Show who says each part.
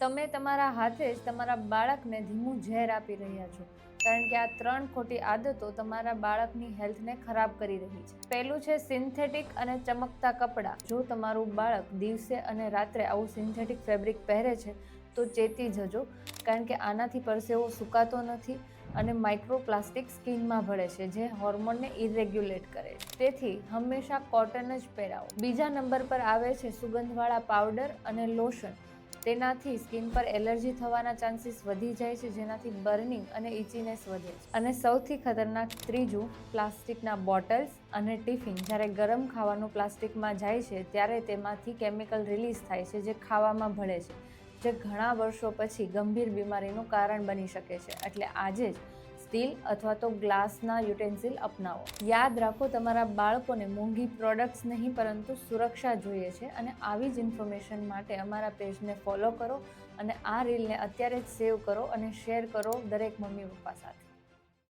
Speaker 1: તમે તમારા હાથે જ તમારા બાળકને ધીમું ઝેર આપી રહ્યા છો, કારણ કે આ 3 ખોટી આદતો તમારા બાળકની હેલ્થને ખરાબ કરી રહી છે. પહેલું છે સિન્થેટિક અને ચમકતા કપડાં. જો તમારું બાળક દિવસે અને રાત્રે આવું સિન્થેટિક ફેબ્રિક પહેરે છે તો ચેતી જજો, કારણ કે આનાથી પરસેવો સુકાતો નથી અને માઇક્રોપ્લાસ્ટિક સ્કિનમાં ભળે છે, જે હોર્મોનને ઇરેગ્યુલેટ કરે છે. તેથી હંમેશા કોટન જ પહેરાવો. બીજા નંબર પર આવે છે સુગંધવાળા પાવડર અને લોશન. તેનાથી સ્કિન પર એલર્જી થવાના ચાન્સીસ વધી જાય છે, જેનાથી બર્નિંગ અને ઇચીનેસ વધે છે. અને સૌથી ખતરનાક ત્રીજું, પ્લાસ્ટિકના બોટલ્સ અને ટિફિન. જ્યારે ગરમ ખાવાનું પ્લાસ્ટિકમાં જાય છે ત્યારે તેમાંથી કેમિકલ રિલીઝ થાય છે, જે ખાવામાં ભળે છે, જે ઘણા વર્ષો પછી ગંભીર બીમારીનું કારણ બની શકે છે. એટલે આજે જ સ્ટીલ અથવા તો ગ્લાસના યુટેન્સિલ અપનાવો. યાદ રાખો, તમારા બાળકોને મોંઘી પ્રોડક્ટ્સ નહીં પરંતુ સુરક્ષા જોઈએ છે. અને આવી જ ઇન્ફોર્મેશન માટે અમારા પેજને ફોલો કરો અને આ રીલને અત્યારે જ સેવ કરો અને શેર કરો દરેક મમ્મી પપ્પા સાથે.